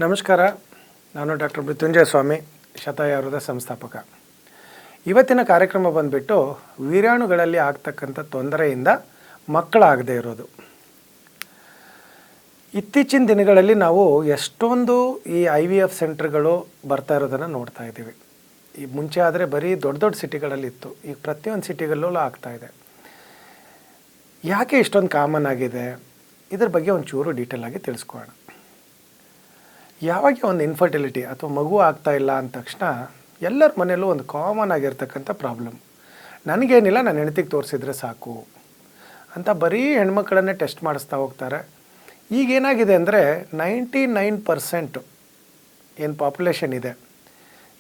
ನಮಸ್ಕಾರ. ನಾನು ಡಾಕ್ಟರ್ ಮೃತ್ಯುಂಜಯ ಸ್ವಾಮಿ, ಶತಾಯುರ್ವೇದ ಸಂಸ್ಥಾಪಕ. ಇವತ್ತಿನ ಕಾರ್ಯಕ್ರಮ ಬಂದುಬಿಟ್ಟು ವೀರ್ಯಾಣುಗಳಲ್ಲಿ ಆಗ್ತಕ್ಕಂಥ ತೊಂದರೆಯಿಂದ ಮಕ್ಕಳಾಗದೇ ಇರೋದು. ಇತ್ತೀಚಿನ ದಿನಗಳಲ್ಲಿ ನಾವು ಎಷ್ಟೊಂದು ಈ IVF ಸೆಂಟರ್ಗಳು ಬರ್ತಾ ಇರೋದನ್ನು ನೋಡ್ತಾ ಇದ್ದೀವಿ. ಈ ಮುಂಚೆ ಆದರೆ ಬರೀ ದೊಡ್ಡ ದೊಡ್ಡ ಸಿಟಿಗಳಲ್ಲಿ ಇತ್ತು, ಈಗ ಪ್ರತಿಯೊಂದು ಸಿಟಿಗಳಲ್ಲೂ ಆಗ್ತಾಯಿದೆ. ಯಾಕೆ ಇಷ್ಟೊಂದು ಕಾಮನ್ ಆಗಿದೆ, ಇದ್ರ ಬಗ್ಗೆ ಒಂಚೂರು ಡೀಟೇಲ್ ಆಗಿ ತಿಳಿಸ್ಕೊಳ್ಳೋಣ. ಯಾವಾಗ ಒಂದು ಇನ್ಫರ್ಟಿಲಿಟಿ ಅಥವಾ ಮಗು ಆಗ್ತಾಯಿಲ್ಲ ಅಂದ ತಕ್ಷಣ ಎಲ್ಲರ ಮನೆಯಲ್ಲೂ ಒಂದು ಕಾಮನ್ ಆಗಿರ್ತಕ್ಕಂಥ ಪ್ರಾಬ್ಲಮ್, ನನಗೇನಿಲ್ಲ ನನ್ನ ಹೆಂಡತಿಗೆ ತೋರಿಸಿದ್ರೆ ಸಾಕು ಅಂತ ಬರೀ ಹೆಣ್ಮಕ್ಳನ್ನೇ ಟೆಸ್ಟ್ ಮಾಡಿಸ್ತಾ ಹೋಗ್ತಾರೆ. ಈಗೇನಾಗಿದೆ ಅಂದರೆ 99% ಏನು ಪಾಪ್ಯುಲೇಷನ್ ಇದೆ,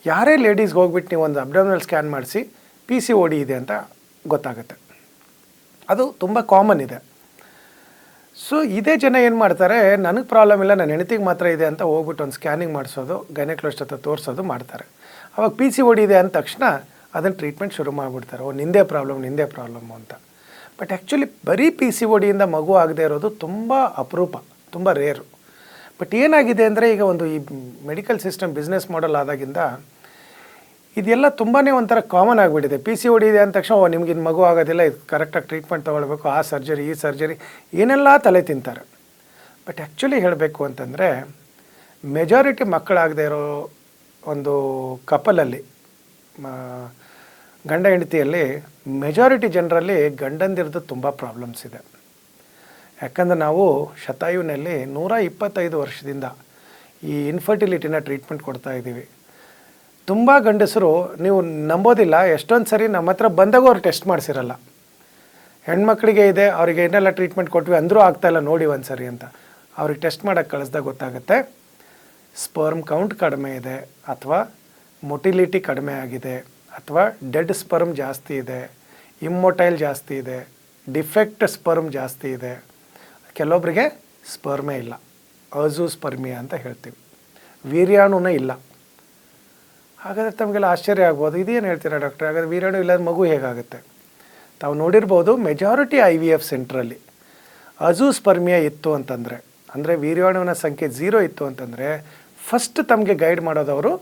ಯಾರೇ ಲೇಡೀಸ್ಗೆ ಹೋಗ್ಬಿಟ್ಟು ನೀವು ಒಂದು ಅಬ್ಡಮಿನಲ್ ಸ್ಕ್ಯಾನ್ ಮಾಡಿಸಿ PCOD ಇದೆ ಅಂತ ಗೊತ್ತಾಗುತ್ತೆ. ಅದು ತುಂಬ ಕಾಮನ್ ಇದೆ. ಸೊ ಇದೇ ಜನ ಏನು ಮಾಡ್ತಾರೆ, ನನಗೆ ಪ್ರಾಬ್ಲಮ್ ಇಲ್ಲ, ನನ್ನ ಹೆಂಡತಿಗೆ ಮಾತ್ರ ಇದೆ ಅಂತ ಹೋಗ್ಬಿಟ್ಟು ಒಂದು ಸ್ಕ್ಯಾನಿಂಗ್ ಮಾಡಿಸೋದು, ಗೈನಕಾಲಜಿಸ್ಟ್ ಹತ್ರ ತೋರಿಸೋದು ಮಾಡ್ತಾರೆ. ಅವಾಗ PCOD ಇದೆ ಅಂದ ತಕ್ಷಣ ಅದನ್ನು ಟ್ರೀಟ್ಮೆಂಟ್ ಶುರು ಮಾಡಿಬಿಡ್ತಾರೆ. ನಿಂದೇ ಪ್ರಾಬ್ಲಮ್ಮು ಅಂತ. ಬಟ್ ಆ್ಯಕ್ಚುಲಿ ಬರೀ PCODಯಿಂದ ಮಗು ಆಗದೆ ಇರೋದು ತುಂಬ ಅಪರೂಪ, ತುಂಬ ರೇರು. ಬಟ್ ಏನಾಗಿದೆ ಅಂದರೆ ಈಗ ಒಂದು ಈ ಮೆಡಿಕಲ್ ಸಿಸ್ಟಮ್ ಬಿಸ್ನೆಸ್ ಮಾಡೆಲ್ ಆದಾಗಿಂದ ಇದೆಲ್ಲ ತುಂಬಾ ಒಂಥರ ಕಾಮನ್ ಆಗಿಬಿಟ್ಟಿದೆ. PCOD ಇದೆ ಅಂದ ತಕ್ಷಣ ನಿಮ್ಗೆ ಇನ್ನು ಮಗು ಆಗೋದಿಲ್ಲ, ಇದು ಕರೆಕ್ಟಾಗಿ ಟ್ರೀಟ್ಮೆಂಟ್ ತೊಗೊಳ್ಬೇಕು, ಆ ಸರ್ಜರಿ ಈ ಸರ್ಜರಿ ಏನೆಲ್ಲ ತಲೆ ತಿಂತಾರೆ. ಬಟ್ ಆ್ಯಕ್ಚುಲಿ ಹೇಳಬೇಕು ಅಂತಂದರೆ ಮೆಜಾರಿಟಿ ಮಕ್ಕಳಾಗದೇ ಇರೋ ಒಂದು ಕಪಲಲ್ಲಿ, ಗಂಡ ಹೆಂಡತಿಯಲ್ಲಿ ಮೆಜಾರಿಟಿ ಜನರಲ್ಲಿ ಗಂಡಂದಿರದು ತುಂಬ ಪ್ರಾಬ್ಲಮ್ಸ್ ಇದೆ. ಯಾಕಂದರೆ ನಾವು ಶತಾಯುವಿನಲ್ಲಿ 125 ವರ್ಷದಿಂದ ಈ ಇನ್ಫರ್ಟಿಲಿಟಿನ ಟ್ರೀಟ್ಮೆಂಟ್ ಕೊಡ್ತಾ ಇದ್ದೀವಿ. ತುಂಬ ಗಂಡಸರು, ನೀವು ನಂಬೋದಿಲ್ಲ, ಎಷ್ಟೊಂದು ಸರಿ ನಮ್ಮ ಹತ್ರ ಬಂದಾಗ ಅವ್ರು ಟೆಸ್ಟ್ ಮಾಡಿಸಿರಲ್ಲ. ಹೆಣ್ಮಕ್ಳಿಗೆ ಇದೆ, ಅವರಿಗೆ ಏನೆಲ್ಲ ಟ್ರೀಟ್ಮೆಂಟ್ ಕೊಟ್ವಿ ಅಂದರೂ ಆಗ್ತಾಯಿಲ್ಲ ನೋಡಿ ಒಂದು ಸರಿ ಅಂತ ಅವ್ರಿಗೆ ಟೆಸ್ಟ್ ಮಾಡೋಕ್ಕೆ ಕಳಿಸ್ದಾಗ ಗೊತ್ತಾಗುತ್ತೆ ಸ್ಪರ್ಮ್ ಕೌಂಟ್ ಕಡಿಮೆ ಇದೆ, ಅಥವಾ ಮೊಟಿಲಿಟಿ ಕಡಿಮೆ ಆಗಿದೆ, ಅಥವಾ ಡೆಡ್ ಸ್ಪರ್ಮ್ ಜಾಸ್ತಿ ಇದೆ, ಇಮ್ಮೊಟೈಲ್ ಜಾಸ್ತಿ ಇದೆ, ಡಿಫೆಕ್ಟ್ ಸ್ಪರ್ಮ್ ಜಾಸ್ತಿ ಇದೆ, ಕೆಲವೊಬ್ಬರಿಗೆ ಸ್ಪರ್ಮೇ ಇಲ್ಲ, ಅಜೂಸ್ಪರ್ಮಿಯಾ ಅಂತ ಹೇಳ್ತೀವಿ, ವೀರ್ಯಾಣುನೇ ಇಲ್ಲ. ಹಾಗಾದರೆ ತಮಗೆಲ್ಲ ಆಶ್ಚರ್ಯ ಆಗ್ಬೋದು, ಇದೇನು ಹೇಳ್ತೀರಾ ಡಾಕ್ಟ್ರೆ, ಹಾಗಾದರೆ ವೀರ್ಯಾಣು ಇಲ್ಲದ ಮಗು ಹೇಗಾಗುತ್ತೆ? ತಾವು ನೋಡಿರ್ಬೋದು ಮೆಜಾರಿಟಿ IVF ಸೆಂಟ್ರಲ್ಲಿ ಅಜೂಸ್ಪರ್ಮಿಯಾ ಇತ್ತು ಅಂತಂದರೆ, ಅಂದರೆ ವೀರ್ಯಾಣುವಿನ ಸಂಖ್ಯೆ 0 ಇತ್ತು ಅಂತಂದರೆ ಫಸ್ಟ್ ತಮಗೆ ಗೈಡ್ ಮಾಡೋದವರು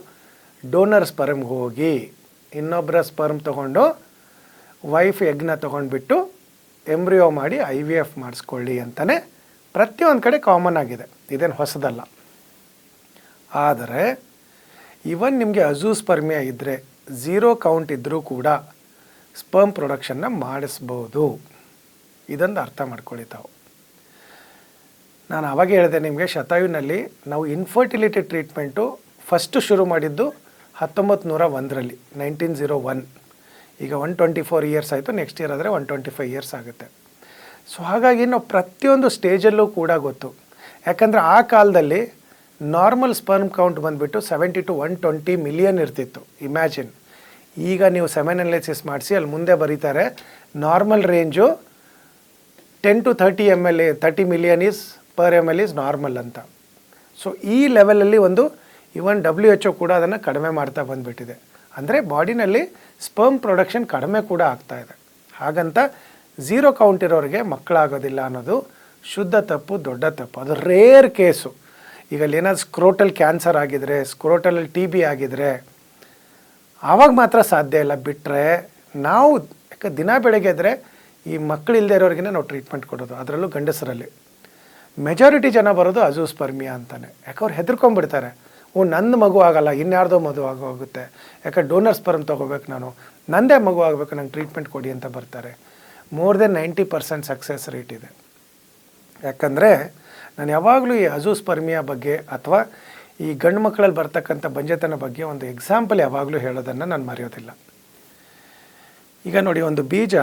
ಡೋನರ್ ಸ್ಪರ್ಮ್ಗೆ ಹೋಗಿ ಇನ್ನೊಬ್ಬರ ಸ್ಪರ್ಮ್ ತೊಗೊಂಡು ವೈಫ್ ಎಗ್ನ ತೊಗೊಂಡ್ಬಿಟ್ಟು ಎಂಬ್ರಿಯೋ ಮಾಡಿ IVF ಮಾಡಿಸ್ಕೊಳ್ಳಿ ಅಂತಲೇ ಪ್ರತಿಯೊಂದು ಕಡೆ ಕಾಮನ್ ಆಗಿದೆ, ಇದೇನು ಹೊಸದಲ್ಲ. ಆದರೆ ಇವನ್ ನಿಮಗೆ ಅಜೂಸ್ಪರ್ಮಿಯಾ ಇದ್ದರೆ 0 ಕೌಂಟ್ ಇದ್ದರೂ ಕೂಡ ಸ್ಪರ್ಮ್ ಪ್ರೊಡಕ್ಷನ್ನ ಮಾಡಿಸ್ಬೋದು. ಇದೊಂದು ಅರ್ಥ ಮಾಡ್ಕೊಳ್ಳಿ ತಾವು. ನಾನು ಆವಾಗ ಹೇಳಿದೆ ನಿಮಗೆ, ಶತಾಯುವಿನಲ್ಲಿ ನಾವು ಇನ್ಫರ್ಟಿಲಿಟಿ ಟ್ರೀಟ್ಮೆಂಟು ಫಸ್ಟು ಶುರು ಮಾಡಿದ್ದು 1901ರಲ್ಲಿ, 1901. ಈಗ 124 ಇಯರ್ಸ್ ಆಯಿತು, ನೆಕ್ಸ್ಟ್ ಇಯರ್ ಆದರೆ 125 ಇಯರ್ಸ್ ಆಗುತ್ತೆ. ಸೊ ಹಾಗಾಗಿ ನಾವು ಪ್ರತಿಯೊಂದು ಸ್ಟೇಜಲ್ಲೂ ಕೂಡ ಗೊತ್ತು. ಯಾಕಂದರೆ ಆ ಕಾಲದಲ್ಲಿ ನಾರ್ಮಲ್ ಸ್ಪರ್ಮ್ ಕೌಂಟ್ ಬಂದುಬಿಟ್ಟು 70 to 120 ಮಿಲಿಯನ್ ಇರ್ತಿತ್ತು. ಇಮ್ಯಾಜಿನ್, ಈಗ ನೀವು ಸೆಮೆನ್ ಅನಾಲಿಸಿಸ್ ಮಾಡಿಸಿ ಅಲ್ಲಿ ಮುಂದೆ ಬರೀತಾರೆ normal range 10 to 30 million per ml is normal ಅಂತ. ಸೊ ಈ ಲೆವೆಲಲ್ಲಿ ಒಂದು ಇವನ್ WHO ಕೂಡ ಅದನ್ನು ಕಡಿಮೆ ಮಾಡ್ತಾ ಬಂದುಬಿಟ್ಟಿದೆ. ಅಂದರೆ ಬಾಡಿನಲ್ಲಿ ಸ್ಪರ್ಮ್ ಪ್ರೊಡಕ್ಷನ್ ಕಡಿಮೆ ಕೂಡ ಆಗ್ತಾಯಿದೆ. ಹಾಗಂತ 0 ಕೌಂಟ್ ಇರೋರಿಗೆ ಮಕ್ಕಳಾಗೋದಿಲ್ಲ ಅನ್ನೋದು ಶುದ್ಧ ತಪ್ಪು, ದೊಡ್ಡ ತಪ್ಪು. ಅದು ರೇರ್ ಕೇಸು. ಈಗ ಅಲ್ಲಿ ಏನಾದ್ರು ಸ್ಕ್ರೋಟಲ್ ಕ್ಯಾನ್ಸರ್ ಆಗಿದರೆ, ಸ್ಕ್ರೋಟಲಲ್ಲಿ TB ಆಗಿದರೆ ಆವಾಗ ಮಾತ್ರ ಸಾಧ್ಯ ಇಲ್ಲ. ಬಿಟ್ಟರೆ ನಾವು ಯಾಕೆ ದಿನ ಬೆಳಗ್ಗೆ ಎದ್ದರೆ ಈ ಮಕ್ಕಳು ಇಲ್ಲದೆ ಇರೋರಿಗಿನ ನಾವು ಟ್ರೀಟ್ಮೆಂಟ್ ಕೊಡೋದು, ಅದರಲ್ಲೂ ಗಂಡಸರಲ್ಲಿ ಮೆಜಾರಿಟಿ ಜನ ಬರೋದು ಅಜೂಸ್ಪರ್ಮಿಯಾ ಅಂತಲೇ. ಯಾಕೆ ಅವ್ರು ಹೆದರ್ಕೊಂಡ್ಬಿಡ್ತಾರೆ, ನನ್ನ ಮಗು ಆಗಲ್ಲ, ಇನ್ಯಾರ್ದೋ ಮಗು ಆಗೋಗುತ್ತೆ, ಯಾಕೆ ಡೋನರ್ ಸ್ಪರ್ಮ್ ತೊಗೋಬೇಕು, ನಂದೇ ಮಗು ಆಗಬೇಕು, ನಂಗೆ ಟ್ರೀಟ್ಮೆಂಟ್ ಕೊಡಿ ಅಂತ ಬರ್ತಾರೆ. ಮೋರ್ ದೆನ್ 90% ಸಕ್ಸಸ್ ರೇಟ್ ಇದೆ. ಯಾಕಂದರೆ ನಾನು ಯಾವಾಗಲೂ ಈ ಅಜೂಸ್ಪರ್ಮಿಯಾ ಬಗ್ಗೆ ಅಥವಾ ಈ ಗಂಡು ಮಕ್ಕಳಲ್ಲಿ ಬರ್ತಕ್ಕಂಥ ಬಂಜೆತನ ಬಗ್ಗೆ ಒಂದು ಎಕ್ಸಾಂಪಲ್ ಯಾವಾಗಲೂ ಹೇಳೋದನ್ನು ನಾನು ಮರೆಯೋದಿಲ್ಲ. ಈಗ ನೋಡಿ, ಒಂದು ಬೀಜ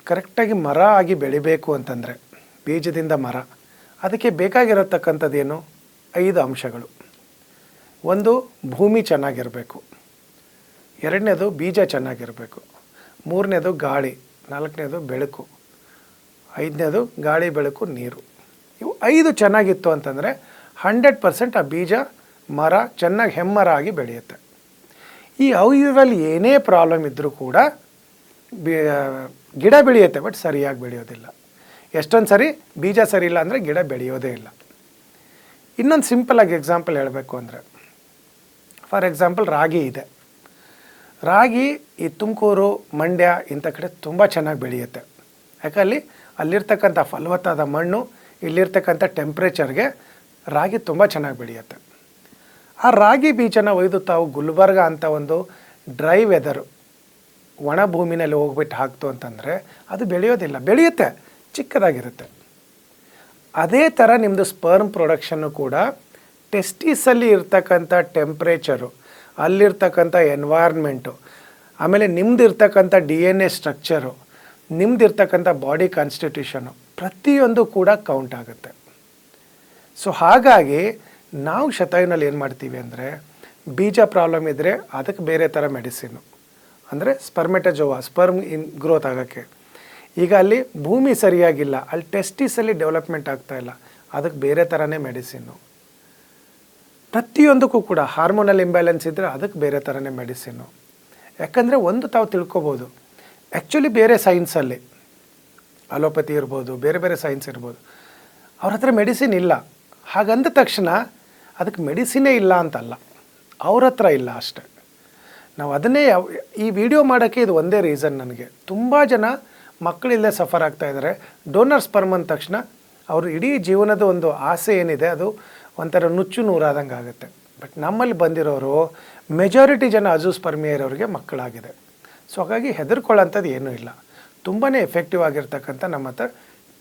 ಕರೆಕ್ಟಾಗಿ ಮರ ಆಗಿ ಬೆಳಿಬೇಕು ಅಂತಂದರೆ, ಬೀಜದಿಂದ ಮರ, ಅದಕ್ಕೆ ಬೇಕಾಗಿರತಕ್ಕಂಥದ್ದೇನು? 5 ಅಂಶಗಳು. ಒಂದು, ಭೂಮಿ ಚೆನ್ನಾಗಿರಬೇಕು. 2ನೇದು ಬೀಜ ಚೆನ್ನಾಗಿರಬೇಕು. 3ನೇದು ಗಾಳಿ. 4ನೇದು ಬೆಳಕು. 5ನೇದು ಗಾಳಿ, ಬೆಳಕು, ನೀರು. ಇವು 5 ಚೆನ್ನಾಗಿತ್ತು ಅಂತಂದರೆ 100% ಆ ಬೀಜ ಮರ ಚೆನ್ನಾಗಿ ಹೆಮ್ಮರ ಆಗಿ ಬೆಳೆಯುತ್ತೆ. ಈ 5ರಲ್ಲಿ ಏನೇ ಪ್ರಾಬ್ಲಮ್ ಇದ್ದರೂ ಕೂಡ ಗಿಡ ಬೆಳೆಯುತ್ತೆ, ಬಟ್ ಸರಿಯಾಗಿ ಬೆಳೆಯೋದಿಲ್ಲ. ಎಷ್ಟೊಂದು ಸರಿ ಬೀಜ ಸರಿ ಇಲ್ಲ ಅಂದರೆ ಗಿಡ ಬೆಳೆಯೋದೇ ಇಲ್ಲ. ಇನ್ನೊಂದು ಸಿಂಪಲಾಗಿ ಎಕ್ಸಾಂಪಲ್ ಹೇಳಬೇಕು ಅಂದರೆ, ಫಾರ್ ಎಕ್ಸಾಂಪಲ್ ರಾಗಿ ಇದೆ. ರಾಗಿ ಈ ತುಮಕೂರು, ಮಂಡ್ಯ ಇಂಥ ಕಡೆ ತುಂಬ ಚೆನ್ನಾಗಿ ಬೆಳೆಯುತ್ತೆ. ಯಾಕೆ ಅಲ್ಲಿರ್ತಕ್ಕಂಥ ಫಲವತ್ತಾದ ಮಣ್ಣು, ಇಲ್ಲಿರ್ತಕ್ಕಂಥ ಟೆಂಪ್ರೇಚರ್ಗೆ ರಾಗಿ ತುಂಬ ಚೆನ್ನಾಗಿ ಬೆಳೆಯುತ್ತೆ. ಆ ರಾಗಿ ಬೀಜನ ಒಯ್ದು ತಾವು ಗುಲ್ಬರ್ಗ ಅಂತ ಒಂದು ಡ್ರೈ ವೆದರು, ಒಣ ಭೂಮಿನಲ್ಲಿ ಹೋಗ್ಬಿಟ್ಟು ಹಾಕ್ತು ಅಂತಂದರೆ ಅದು ಬೆಳೆಯೋದಿಲ್ಲ. ಬೆಳೆಯುತ್ತೆ, ಚಿಕ್ಕದಾಗಿರುತ್ತೆ. ಅದೇ ಥರ ನಿಮ್ಮದು ಸ್ಪರ್ಮ್ ಪ್ರೊಡಕ್ಷನ್ನು ಕೂಡ ಟೆಸ್ಟಿಸಲ್ಲಿ ಇರ್ತಕ್ಕಂಥ ಟೆಂಪ್ರೇಚರು, ಅಲ್ಲಿರ್ತಕ್ಕಂಥ ಎನ್ವೈರ್ಮೆಂಟು, ಆಮೇಲೆ ನಿಮ್ದು ಇರ್ತಕ್ಕಂಥ DNA ಸ್ಟ್ರಕ್ಚರು, ನಿಮ್ದು ಇರ್ತಕ್ಕಂಥ ಬಾಡಿ ಕಾನ್ಸ್ಟಿಟ್ಯೂಷನು ಪ್ರತಿಯೊಂದು ಕೂಡ ಕೌಂಟ್ ಆಗುತ್ತೆ. ಸೊ ಹಾಗಾಗಿ ನಾವು ಶತಾಯುನಲ್ಲಿ ಏನು ಮಾಡ್ತೀವಿ ಅಂದರೆ, ಬೀಜ ಪ್ರಾಬ್ಲಮ್ ಇದ್ದರೆ ಅದಕ್ಕೆ ಬೇರೆ ಥರ ಮೆಡಿಸಿನು, ಅಂದರೆ ಸ್ಪರ್ಮೆಟಜೋವಾ, ಸ್ಪರ್ಮ್ ಗ್ರೋತ್ ಆಗೋಕ್ಕೆ. ಈಗ ಅಲ್ಲಿ ಭೂಮಿ ಸರಿಯಾಗಿಲ್ಲ, ಅಲ್ಲಿ ಟೆಸ್ಟಿಸಲ್ಲಿ ಡೆವಲಪ್ಮೆಂಟ್ ಆಗ್ತಾಯಿಲ್ಲ, ಅದಕ್ಕೆ ಬೇರೆ ಥರನೇ ಮೆಡಿಸಿನ್ನು. ಪ್ರತಿಯೊಂದಕ್ಕೂ ಕೂಡ ಹಾರ್ಮೋನಲ್ ಇಂಬ್ಯಾಲೆನ್ಸ್ ಇದ್ದರೆ ಅದಕ್ಕೆ ಬೇರೆ ಥರನೇ ಮೆಡಿಸಿನ್ನು. ಯಾಕಂದರೆ ಒಂದು ತಾವು ತಿಳ್ಕೊಬೋದು, ಆ್ಯಕ್ಚುಲಿ ಬೇರೆ ಸೈನ್ಸಲ್ಲಿ ಅಲೋಪತಿ ಇರ್ಬೋದು, ಬೇರೆ ಬೇರೆ ಸೈನ್ಸ್ ಇರ್ಬೋದು, ಅವ್ರ ಹತ್ರ ಮೆಡಿಸಿನ್ ಇಲ್ಲ. ಹಾಗಂದ ತಕ್ಷಣ ಅದಕ್ಕೆ ಮೆಡಿಸಿನೇ ಇಲ್ಲ ಅಂತಲ್ಲ, ಅವ್ರ ಹತ್ರ ಇಲ್ಲ ಅಷ್ಟೆ. ನಾವು ಅದನ್ನೇ ಈ ವಿಡಿಯೋ ಮಾಡೋಕ್ಕೆ ಇದು ಒಂದೇ ರೀಸನ್. ನನಗೆ ತುಂಬ ಜನ ಮಕ್ಕಳಿಲ್ಲದೆ ಸಫರ್ ಆಗ್ತಾಯಿದ್ದಾರೆ. ಡೋನರ್ ಸ್ಪರ್ಮ್ ಅಂದ ತಕ್ಷಣ ಅವರು ಇಡೀ ಜೀವನದ ಒಂದು ಆಸೆ ಏನಿದೆ ಅದು ಒಂಥರ ನುಚ್ಚು ನೂರಾದಂಗೆ ಆಗುತ್ತೆ. ಬಟ್ ನಮ್ಮಲ್ಲಿ ಬಂದಿರೋರು ಮೆಜಾರಿಟಿ ಜನ ಅಜೂಸ್ಪರ್ಮಿಯಾ ಇರೋರಿಗೆ ಮಕ್ಕಳಾಗಿದೆ. ಸೊ ಹಾಗಾಗಿ ಹೆದರ್ಕೊಳ್ಳೋಂಥದ್ದು ಏನೂ ಇಲ್ಲ. ತುಂಬಾ ಎಫೆಕ್ಟಿವ್ ಆಗಿರ್ತಕ್ಕಂಥ ನಮ್ಮ ಹತ್ರ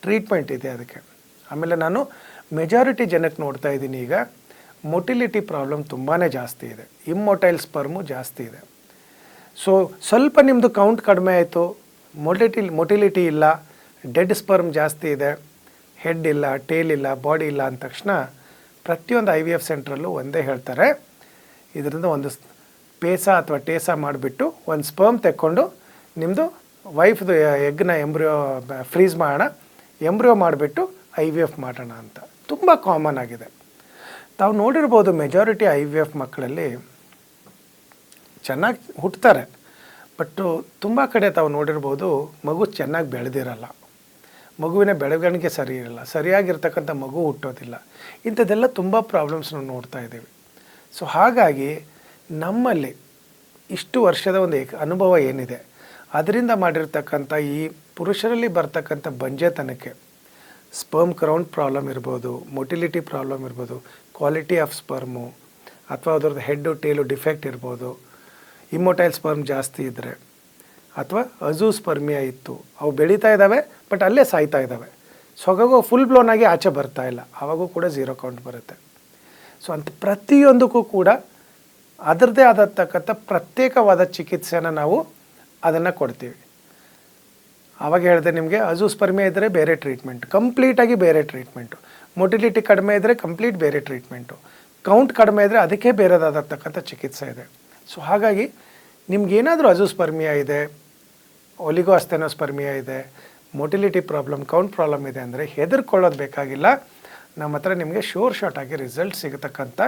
ಟ್ರೀಟ್ಮೆಂಟ್ ಇದೆ ಅದಕ್ಕೆ. ಆಮೇಲೆ ನಾನು ಮೆಜಾರಿಟಿ ಜನಕ್ಕೆ ನೋಡ್ತಾ ಇದ್ದೀನಿ, ಈಗ ಮೊಟಿಲಿಟಿ ಪ್ರಾಬ್ಲಮ್ ತುಂಬಾ ಜಾಸ್ತಿ ಇದೆ, ಇಮ್ಮೊಟೈಲ್ ಜಾಸ್ತಿ ಇದೆ. ಸೊ ಸ್ವಲ್ಪ ನಿಮ್ಮದು ಕೌಂಟ್ ಕಡಿಮೆ ಆಯಿತು, ಮೊಟಿಲಿಟಿ ಇಲ್ಲ, ಡೆಡ್ ಸ್ಪರ್ಮ್ ಜಾಸ್ತಿ ಇದೆ, ಹೆಡ್ ಇಲ್ಲ, ಟೇಲ್ ಇಲ್ಲ, ಬಾಡಿ ಇಲ್ಲ ಅಂದ ತಕ್ಷಣ ಪ್ರತಿಯೊಂದು IVF ಸೆಂಟ್ರಲ್ಲೂ ಒಂದೇ ಹೇಳ್ತಾರೆ, ಇದರಿಂದ ಒಂದು ಪೇಸ ಅಥವಾ ಟೇಸ ಮಾಡಿಬಿಟ್ಟು ಒಂದು ಸ್ಪರ್ಮ್ ತೆಕ್ಕೊಂಡು ನಿಮ್ಮದು ವೈಫ್ದು ಎಗ್ನ ಫ್ರೀಸ್ ಮಾಡೋಣ, ಎಂಬ್ರಿಯೋ ಮಾಡಿಬಿಟ್ಟು IVF ಮಾಡೋಣ ಅಂತ. ತುಂಬ ಕಾಮನ್ ಆಗಿದೆ. ತಾವು ನೋಡಿರ್ಬೋದು ಮೆಜಾರಿಟಿ IVF ಮಕ್ಕಳಲ್ಲಿ ಚೆನ್ನಾಗಿ ಹುಟ್ಟುತ್ತಾರೆ, ಬಟ್ಟು ತುಂಬ ಕಡೆ ತಾವು ನೋಡಿರ್ಬೋದು ಮಗು ಚೆನ್ನಾಗಿ ಬೆಳೆದಿರಲ್ಲ, ಮಗುವಿನ ಬೆಳವಣಿಗೆ ಸರಿ ಇರಲ್ಲ, ಸರಿಯಾಗಿರ್ತಕ್ಕಂಥ ಮಗು ಹುಟ್ಟೋದಿಲ್ಲ. ಇಂಥದ್ದೆಲ್ಲ ತುಂಬ ಪ್ರಾಬ್ಲಮ್ಸ್ ನಾವು ನೋಡ್ತಾ ಇದ್ದೀವಿ. ಸೊ ಹಾಗಾಗಿ ನಮ್ಮಲ್ಲಿ ಇಷ್ಟು ವರ್ಷದ ಒಂದು ಅನುಭವ ಏನಿದೆ ಅದರಿಂದ ಮಾಡಿರ್ತಕ್ಕಂಥ ಈ ಪುರುಷರಲ್ಲಿ ಬರ್ತಕ್ಕಂಥ ಬಂಜೆತನಕ್ಕೆ ಸ್ಪರ್ಮ್ ಕೌಂಟ್ ಪ್ರಾಬ್ಲಮ್ ಇರ್ಬೋದು, ಮೊಟಿಲಿಟಿ ಪ್ರಾಬ್ಲಮ್ ಇರ್ಬೋದು, ಕ್ವಾಲಿಟಿ ಆಫ್ ಸ್ಪರ್ಮು ಅಥವಾ ಅದರದ್ದು ಹೆಡ್ಡು ಟೇಲು ಡಿಫೆಕ್ಟ್ ಇರ್ಬೋದು, ಇಮ್ಮೊಟೈಲ್ ಸ್ಪರ್ಮ್ ಜಾಸ್ತಿ ಇದ್ದರೆ ಅಥವಾ ಅಜೂಸ್ಪರ್ಮಿಯಾ ಇತ್ತು, ಅವು ಬೆಳೀತಾ ಇದ್ದಾವೆ ಬಟ್ ಅಲ್ಲೇ ಸಾಯ್ತಾ ಇದ್ದಾವೆ. ಸೊ ಹಾಗಾಗಿ ಫುಲ್ ಬ್ಲೋನ್ ಆಗಿ ಆಚೆ ಬರ್ತಾ ಇಲ್ಲ, ಆವಾಗೂ ಕೂಡ 0 ಕೌಂಟ್ ಬರುತ್ತೆ. ಸೊ ಅಂತ ಪ್ರತಿಯೊಂದಕ್ಕೂ ಕೂಡ ಅದರದ್ದೇ ಆದತಕ್ಕಂಥ ಪ್ರತ್ಯೇಕವಾದ ಚಿಕಿತ್ಸೆನ ನಾವು ಅದನ್ನು ಕೊಡ್ತೀವಿ. ಆವಾಗ ಹೇಳಿದೆ ನಿಮಗೆ, ಅಜೂಸ್ಪರ್ಮಿಯಾ ಇದ್ದರೆ ಬೇರೆ ಟ್ರೀಟ್ಮೆಂಟ್, ಕಂಪ್ಲೀಟಾಗಿ ಬೇರೆ ಟ್ರೀಟ್ಮೆಂಟು. ಮೊಟಿಲಿಟಿ ಕಡಿಮೆ ಇದ್ದರೆ ಕಂಪ್ಲೀಟ್ ಬೇರೆ ಟ್ರೀಟ್ಮೆಂಟು. ಕೌಂಟ್ ಕಡಿಮೆ ಇದ್ದರೆ ಅದಕ್ಕೆ ಬೇರೆದಾದತಕ್ಕಂಥ ಚಿಕಿತ್ಸೆ ಇದೆ. ಸೊ ಹಾಗಾಗಿ ನಿಮ್ಗೇನಾದರೂ ಅಜೂಸ್ಪರ್ಮಿಯಾ ಇದೆ, ಒಲಿಗೋಆಸ್ಥೆನೋಸ್ಪರ್ಮಿಯಾ ಇದೆ, ಮೊಟಿಲಿಟಿ ಪ್ರಾಬ್ಲಮ್, ಕೌಂಟ್ ಪ್ರಾಬ್ಲಮ್ ಇದೆ ಅಂದರೆ ಹೆದರ್ಕೊಳ್ಳೋದು ಬೇಕಾಗಿಲ್ಲ. ನಮ್ಮ ಹತ್ರ ನಿಮಗೆ ಶೋರ್ ಶಾರ್ಟ್ ಆಗಿ ರಿಸಲ್ಟ್ ಸಿಗತಕ್ಕಂಥ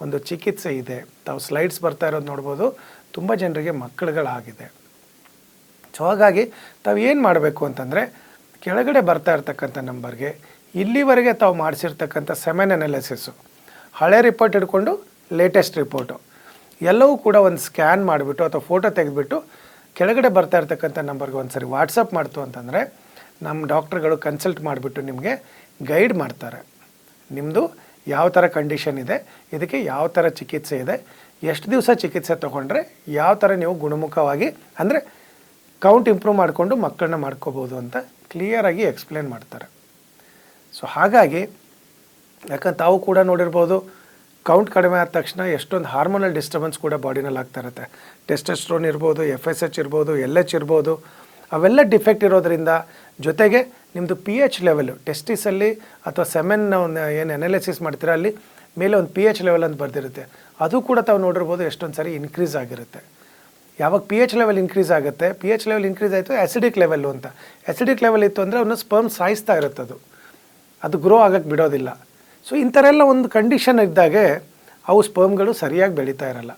ಒಂದು ಚಿಕಿತ್ಸೆ ಇದೆ. ತಾವು ಸ್ಲೈಡ್ಸ್ ಬರ್ತಾ ಇರೋದು ನೋಡ್ಬೋದು, ತುಂಬ ಜನರಿಗೆ ಮಕ್ಕಳುಗಳಾಗಿದೆ. ಸೊ ಹಾಗಾಗಿ ತಾವು ಏನು ಮಾಡಬೇಕು ಅಂತಂದರೆ, ಕೆಳಗಡೆ ಬರ್ತಾ ಇರ್ತಕ್ಕಂಥ ನಂಬರ್ಗೆ ಇಲ್ಲಿವರೆಗೆ ತಾವು ಮಾಡಿಸಿರ್ತಕ್ಕಂಥ ಸೆಮೆನ್ ಅನಾಲಿಸಿಸು, ಹಳೆ ರಿಪೋರ್ಟ್ ಹಿಡ್ಕೊಂಡು ಲೇಟೆಸ್ಟ್ ರಿಪೋರ್ಟು ಎಲ್ಲವೂ ಕೂಡ ಒಂದು ಸ್ಕ್ಯಾನ್ ಮಾಡಿಬಿಟ್ಟು ಅಥವಾ ಫೋಟೋ ತೆಗೆದುಬಿಟ್ಟು ಕೆಳಗಡೆ ಬರ್ತಾ ಇರ್ತಕ್ಕಂಥ ನಂಬರ್ಗೆ ಒಂದು ಸರಿ ವಾಟ್ಸಪ್ ಮಾಡ್ತು ಅಂತಂದರೆ ನಮ್ಮ ಡಾಕ್ಟ್ರುಗಳು ಕನ್ಸಲ್ಟ್ ಮಾಡಿಬಿಟ್ಟು ನಿಮಗೆ ಗೈಡ್ ಮಾಡ್ತಾರೆ. ನಿಮ್ಮದು ಯಾವ ಥರ ಕಂಡೀಷನ್ ಇದೆ, ಇದಕ್ಕೆ ಯಾವ ಥರ ಚಿಕಿತ್ಸೆ ಇದೆ, ಎಷ್ಟು ದಿವಸ ಚಿಕಿತ್ಸೆ ತೊಗೊಂಡ್ರೆ ಯಾವ ಥರ ನೀವು ಗುಣಮುಖವಾಗಿ ಅಂದರೆ ಕೌಂಟ್ ಇಂಪ್ರೂವ್ ಮಾಡಿಕೊಂಡು ಮಕ್ಕಳನ್ನ ಮಾಡ್ಕೋಬೋದು ಅಂತ ಕ್ಲಿಯರಾಗಿ ಎಕ್ಸ್ಪ್ಲೇನ್ ಮಾಡ್ತಾರೆ. ಸೊ ಹಾಗಾಗಿ ಯಾಕಂದ್ರೆ ತಾವು ಕೂಡ ನೋಡಿರ್ಬೋದು, ಕೌಂಟ್ ಕಡಿಮೆ ಆದ ತಕ್ಷಣ ಎಷ್ಟೊಂದು ಹಾರ್ಮೋನಲ್ ಡಿಸ್ಟರ್ಬೆನ್ಸ್ ಕೂಡ ಬಾಡಿನಲ್ಲಿ ಆಗ್ತಾ ಇರುತ್ತೆ. ಟೆಸ್ಟೋಸ್ಟೆರೋನ್ ಇರ್ಬೋದು, FSH ಇರ್ಬೋದು, LH ಇರ್ಬೋದು, ಅವೆಲ್ಲ ಡಿಫೆಕ್ಟ್ ಇರೋದ್ರಿಂದ ಜೊತೆಗೆ ನಿಮ್ಮದು pH ಲೆವೆಲು ಟೆಸ್ಟಿಸಲ್ಲಿ ಅಥವಾ ಸೆಮೆನ್ ಏನು ಅನಾಲಿಸಿಸ್ ಮಾಡ್ತೀರಾ ಅಲ್ಲಿ ಮೇಲೆ ಒಂದು pH ಲೆವೆಲ್ ಅಂತ ಬರ್ದಿರುತ್ತೆ, ಅದು ಕೂಡ ತಾವು ನೋಡಿರ್ಬೋದು ಎಷ್ಟೊಂದು ಸಾರಿ ಇನ್ಕ್ರೀಸ್ ಆಗಿರುತ್ತೆ. ಯಾವಾಗ pH ಲೆವೆಲ್ ಇನ್ಕ್ರೀಸ್ ಆಗುತ್ತೆ, pH ಲೆವೆಲ್ ಇನ್ಕ್ರೀಸ್ ಆಯಿತು ಆ್ಯಸಿಡಿಕ್ ಲೆವೆಲ್ಲು ಅಂತ, ಆ್ಯಸಿಡಿಕ್ ಲೆವೆಲ್ ಇತ್ತು ಅಂದರೆ ಅವನು ಸ್ಪರ್ಮ್ ಸಾಯಿಸ್ತಾ ಇರುತ್ತೆ, ಅದು ಗ್ರೋ ಆಗೋಕ್ಕೆ ಬಿಡೋದಿಲ್ಲ. ಸೊ ಇಂಥರೆಲ್ಲ ಒಂದು ಕಂಡೀಷನ್ ಇದ್ದಾಗೆ ಅವು ಸ್ಪರ್ಮ್ಗಳು ಸರಿಯಾಗಿ ಬೆಳೀತಾ ಇರಲ್ಲ.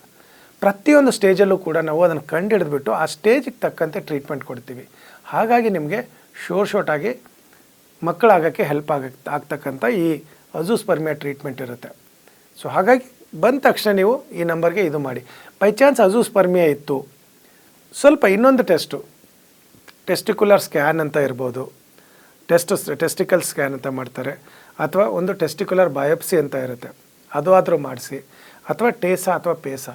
ಪ್ರತಿಯೊಂದು ಸ್ಟೇಜಲ್ಲೂ ಕೂಡ ನಾವು ಅದನ್ನು ಕಂಡುಹಿಡಿದ್ಬಿಟ್ಟು ಆ ಸ್ಟೇಜಿಗೆ ತಕ್ಕಂತೆ ಟ್ರೀಟ್ಮೆಂಟ್ ಕೊಡ್ತೀವಿ. ಹಾಗಾಗಿ ನಿಮಗೆ ಶೋರ್ ಶಾರ್ಟಾಗಿ ಮಕ್ಕಳಾಗೋಕ್ಕೆ ಹೆಲ್ಪ್ ಆಗ್ತಕ್ಕಂಥ ಈ ಅಜೂಸ್ಪರ್ಮಿಯಾ ಟ್ರೀಟ್ಮೆಂಟ್ ಇರುತ್ತೆ. ಸೊ ಹಾಗಾಗಿ ಬಂದ ತಕ್ಷಣ ನೀವು ಈ ನಂಬರ್ಗೆ ಇದು ಮಾಡಿ. ಬೈ ಚಾನ್ಸ್ ಅಜೂಸ್ಪರ್ಮಿಯಾ ಇತ್ತು, ಸ್ವಲ್ಪ ಇನ್ನೊಂದು ಟೆಸ್ಟಿಕ್ಯುಲರ್ ಸ್ಕ್ಯಾನ್ ಅಂತ ಇರ್ಬೋದು, ಟೆಸ್ಟಿಕಲ್ ಸ್ಕ್ಯಾನ್ ಅಂತ ಮಾಡ್ತಾರೆ, ಅಥವಾ ಒಂದು ಟೆಸ್ಟಿಕ್ಯುಲರ್ ಬಯೋಪ್ಸಿ ಅಂತ ಇರುತ್ತೆ, ಅದು ಆದರೂ ಮಾಡಿಸಿ, ಅಥವಾ ಟೇಸಾ ಅಥವಾ ಪೇಸಾ,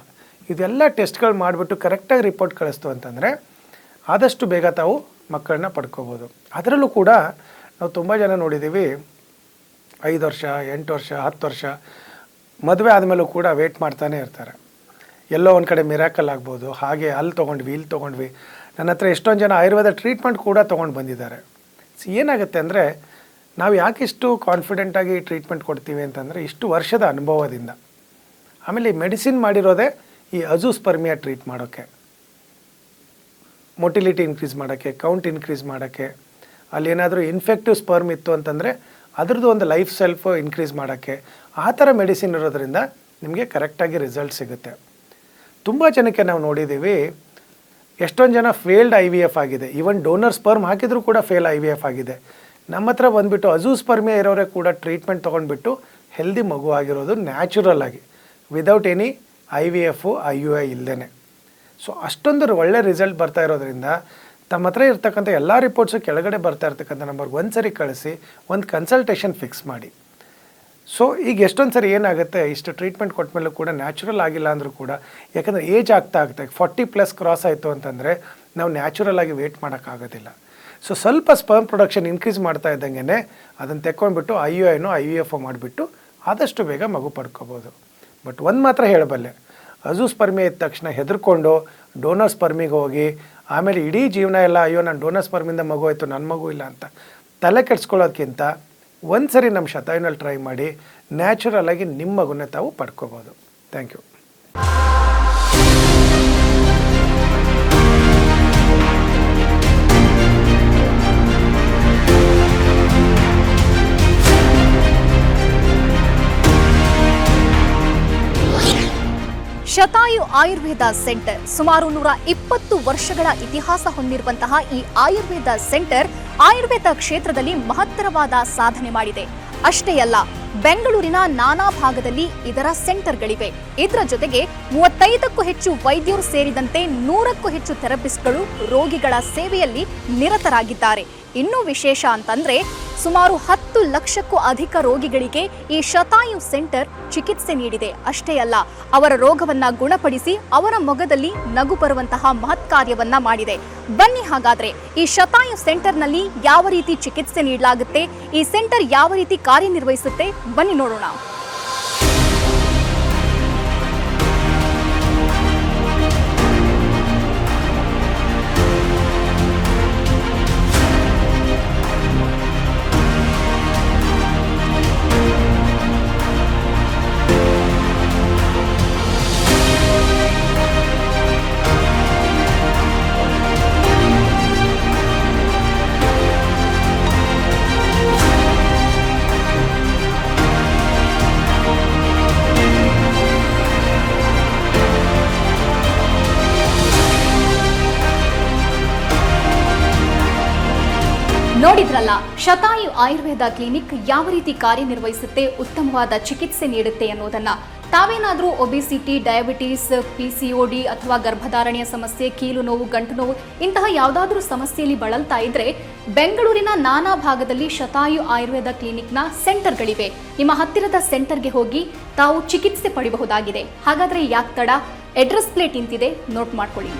ಇದೆಲ್ಲ ಟೆಸ್ಟ್ಗಳು ಮಾಡಿಬಿಟ್ಟು ಕರೆಕ್ಟಾಗಿ ರಿಪೋರ್ಟ್ ಕಳಿಸ್ತು ಅಂತಂದರೆ ಆದಷ್ಟು ಬೇಗ ತಾವು ಮಕ್ಕಳನ್ನ ಪಡ್ಕೋಬೋದು. ಅದರಲ್ಲೂ ಕೂಡ ನಾವು ತುಂಬ ಜನ ನೋಡಿದ್ದೀವಿ, 5 ವರ್ಷ 8 ವರ್ಷ 10 ವರ್ಷ ಮದುವೆ ಆದಮೇಲೂ ಕೂಡ ವೇಟ್ ಮಾಡ್ತಾನೆ ಇರ್ತಾರೆ. ಎಲ್ಲೋ ಒಂದು ಕಡೆ ಮಿರಾಕಲ್ ಆಗ್ಬೋದು, ಹಾಗೆ ಅಲ್ಲಿ ತೊಗೊಂಡ್ವಿ ಇಲ್ಲಿ ತೊಗೊಂಡ್ವಿ. ನನ್ನ ಹತ್ರ ಎಷ್ಟೊಂದು ಜನ ಆಯುರ್ವೇದ ಟ್ರೀಟ್ಮೆಂಟ್ ಕೂಡ ತೊಗೊಂಡು ಬಂದಿದ್ದಾರೆ. ಸೊ ಏನಾಗುತ್ತೆ ಅಂದರೆ ನಾವು ಯಾಕಿಷ್ಟು ಕಾನ್ಫಿಡೆಂಟಾಗಿ ಟ್ರೀಟ್ಮೆಂಟ್ ಕೊಡ್ತೀವಿ ಅಂತಂದರೆ ಇಷ್ಟು ವರ್ಷದ ಅನುಭವದಿಂದ. ಆಮೇಲೆ ಈ ಮೆಡಿಸಿನ್ ಮಾಡಿರೋದೇ ಈ ಅಜೂಸ್ಪರ್ಮಿಯಾ ಟ್ರೀಟ್ ಮಾಡೋಕ್ಕೆ, ಮೊಟಿಲಿಟಿ ಇನ್ಕ್ರೀಸ್ ಮಾಡೋಕ್ಕೆ, ಕೌಂಟ್ ಇನ್ಕ್ರೀಸ್ ಮಾಡೋಕ್ಕೆ, ಅಲ್ಲೇನಾದರೂ ಇನ್ಫೆಕ್ಟಿವ್ ಸ್ಪರ್ಮ್ ಇತ್ತು ಅಂತಂದರೆ ಅದ್ರದ್ದು ಒಂದು ಲೈಫ್ ಸೆಲ್ಫ್ ಇನ್ಕ್ರೀಸ್ ಮಾಡೋಕ್ಕೆ, ಆ ಥರ ಮೆಡಿಸಿನ್ ಇರೋದ್ರಿಂದ ನಿಮಗೆ ಕರೆಕ್ಟಾಗಿ ರಿಸಲ್ಟ್ ಸಿಗುತ್ತೆ. ತುಂಬ ಜನಕ್ಕೆ ನಾವು ನೋಡಿದ್ದೀವಿ, ಎಷ್ಟೊಂದು ಜನ ಫೇಲ್ಡ್ IVF ಆಗಿದೆ, ಈವನ್ ಡೋನರ್ ಸ್ಪರ್ಮ್ ಹಾಕಿದರೂ ಕೂಡ ಫೇಲ್ IVF ಆಗಿದೆ. ನಮ್ಮ ಹತ್ರ ಬಂದುಬಿಟ್ಟು ಅಜೂಸ್ಪರ್ಮಿಯಾ ಇರೋರೇ ಕೂಡ ಟ್ರೀಟ್ಮೆಂಟ್ ತೊಗೊಂಡ್ಬಿಟ್ಟು ಹೆಲ್ದಿ ಮಗು ಆಗಿರೋದು ನ್ಯಾಚುರಲ್ ಆಗಿ, ವಿದೌಟ್ ಎನಿ IVF IUI ಇಲ್ಲದೇ. ಸೊ ಅಷ್ಟೊಂದು ಒಳ್ಳೆ ರಿಸಲ್ಟ್ ಬರ್ತಾ ಇರೋದ್ರಿಂದ ತಮ್ಮ ಹತ್ರ ಇರ್ತಕ್ಕಂಥ ಎಲ್ಲ ರಿಪೋರ್ಟ್ಸು ಕೆಳಗಡೆ ಬರ್ತಾ ಇರ್ತಕ್ಕಂಥ ನಂಬರ್ಗೆ ಒಂದು ಸರಿ ಕಳಿಸಿ ಒಂದು ಕನ್ಸಲ್ಟೇಷನ್ ಫಿಕ್ಸ್ ಮಾಡಿ. ಸೊ ಈಗ ಎಷ್ಟೊಂದು ಸರಿ ಏನಾಗುತ್ತೆ, ಇಷ್ಟು ಟ್ರೀಟ್ಮೆಂಟ್ ಕೊಟ್ಟ ಮೇಲೂ ಕೂಡ ನ್ಯಾಚುರಲ್ ಆಗಿಲ್ಲ ಅಂದರೂ ಕೂಡ, ಯಾಕಂದರೆ ಏಜ್ ಆಗ್ತಾ 40+ ಕ್ರಾಸ್ ಆಯಿತು ಅಂತಂದರೆ ನಾವು ನ್ಯಾಚುರಲ್ ಆಗಿ ವೇಟ್ ಮಾಡೋಕ್ಕಾಗೋದಿಲ್ಲ. ಸೊ ಸ್ವಲ್ಪ ಸ್ಪರ್ಮ್ ಪ್ರೊಡಕ್ಷನ್ ಇನ್ಕ್ರೀಸ್ ಮಾಡ್ತಾ ಇದ್ದಂಗೆ ಅದನ್ನು ತೆಕ್ಕೊಂಡ್ಬಿಟ್ಟು IUIನೋ IVF ಮಾಡಿಬಿಟ್ಟು ಆದಷ್ಟು ಬೇಗ ಮಗು ಪಡ್ಕೋಬೋದು. ಬಟ್ ಒಂದು ಮಾತ್ರ ಹೇಳಬಲ್ಲೆ, ಅಜೂಸ್ಪರ್ಮಿಯಾ ಇದ್ದ ತಕ್ಷಣ ಹೆದರ್ಕೊಂಡು ಡೋನರ್ ಸ್ಪರ್ಮಿಗೆ ಹೋಗಿ ಆಮೇಲೆ ಇಡೀ ಜೀವನ ಎಲ್ಲ ಅಯ್ಯೋ ನಾನು ಡೋನರ್ ಸ್ಪರ್ಮಿಂದ ಮಗು ಆಯಿತು ನನ್ನ ಮಗು ಇಲ್ಲ ಅಂತ ತಲೆ ಕೆಡ್ಸ್ಕೊಳ್ಳೋದಕ್ಕಿಂತ ಒಂದು ಸರಿ ನಮ್ಮ ಶತಾಯುನಲ್ಲಿ ಟ್ರೈ ಮಾಡಿ ನ್ಯಾಚುರಲ್ ಆಗಿ ನಿಮ್ಮ ಮಗುನ ತಾವು ಪಡ್ಕೋಬೋದು. Thank you. Shatayu Ayurveda centre ಸುಮಾರು 120 ವರ್ಷಗಳ ಇತಿಹಾಸ ಹೊಂದಿರುವಂತಹ ಈ ಆಯುರ್ವೇದ ಸೆಂಟರ್ ಆಯುರ್ವೇದ ಕ್ಷೇತ್ರದಲ್ಲಿ ಮಹತ್ತರವಾದ ಸಾಧನೆ ಮಾಡಿದೆ. ಅಷ್ಟೇ ಅಲ್ಲ, ಬೆಂಗಳೂರಿನ ನಾನಾ ಭಾಗದಲ್ಲಿ ಇದರ ಸೆಂಟರ್ಗಳಿವೆ. ಇದರ ಜೊತೆಗೆ 35ಕ್ಕೂ ಹೆಚ್ಚು ವೈದ್ಯರು ಸೇರಿದಂತೆ 100ಕ್ಕೂ ಹೆಚ್ಚು ಥೆರಪಿಸ್ಟ್ಗಳು ರೋಗಿಗಳ ಸೇವೆಯಲ್ಲಿ ನಿರತರಾಗಿದ್ದಾರೆ. ಇನ್ನೂ ವಿಶೇಷ ಅಂತಂದ್ರೆ ಸುಮಾರು 10 ಲಕ್ಷಕ್ಕೂ ಅಧಿಕ ರೋಗಿಗಳಿಗೆ ಈ ಶತಾಯು ಸೆಂಟರ್ ಚಿಕಿತ್ಸೆ ನೀಡಿದೆ. ಅಷ್ಟೇ ಅಲ್ಲ, ಅವರ ರೋಗವನ್ನ ಗುಣಪಡಿಸಿ ಅವರ ಮೊಗದಲ್ಲಿ ನಗು ಬರುವಂತಹ ಮಹತ್ ಕಾರ್ಯವನ್ನ ಮಾಡಿದೆ. ಬನ್ನಿ ಹಾಗಾದ್ರೆ ಈ ಶತಾಯು ಸೆಂಟರ್ನಲ್ಲಿ ಯಾವ ರೀತಿ ಚಿಕಿತ್ಸೆ ನೀಡಲಾಗುತ್ತೆ, ಈ ಸೆಂಟರ್ ಯಾವ ರೀತಿ ಕಾರ್ಯನಿರ್ವಹಿಸುತ್ತೆ, ಬನ್ನಿ ನೋಡೋಣ. ನೋಡಿದ್ರಲ್ಲ, ಶತಾಯು ಆಯುರ್ವೇದ ಕ್ಲಿನಿಕ್ ಯಾವ ರೀತಿ ಕಾರ್ಯನಿರ್ವಹಿಸುತ್ತೆ, ಉತ್ತಮವಾದ ಚಿಕಿತ್ಸೆ ನೀಡುತ್ತೆ ಅನ್ನೋದನ್ನ. ತಾವೇನಾದ್ರೂ ಒಬಿಸಿಟಿ, ಡಯಾಬಿಟಿಸ್, PCOD ಅಥವಾ ಗರ್ಭಧಾರಣೆಯ ಸಮಸ್ಯೆ, ಕೀಲು ನೋವು, ಗಂಟು ನೋವು ಇಂತಹ ಯಾವುದಾದ್ರೂ ಸಮಸ್ಯೆಯಲ್ಲಿ ಬಳಲ್ತಾ ಇದ್ರೆ ಬೆಂಗಳೂರಿನ ನಾನಾ ಭಾಗದಲ್ಲಿ ಶತಾಯು ಆಯುರ್ವೇದ ಕ್ಲಿನಿಕ್ನ ಸೆಂಟರ್ಗಳಿವೆ. ನಿಮ್ಮ ಹತ್ತಿರದ ಸೆಂಟರ್ಗೆ ಹೋಗಿ ತಾವು ಚಿಕಿತ್ಸೆ ಪಡೆಯಬಹುದಾಗಿದೆ. ಹಾಗಾದ್ರೆ ಯಾಕೆ ತಡ? ಅಡ್ರೆಸ್ ಪ್ಲೇಟ್ ಇಂತಿದೆ, ನೋಟ್ ಮಾಡ್ಕೊಳ್ಳಿ.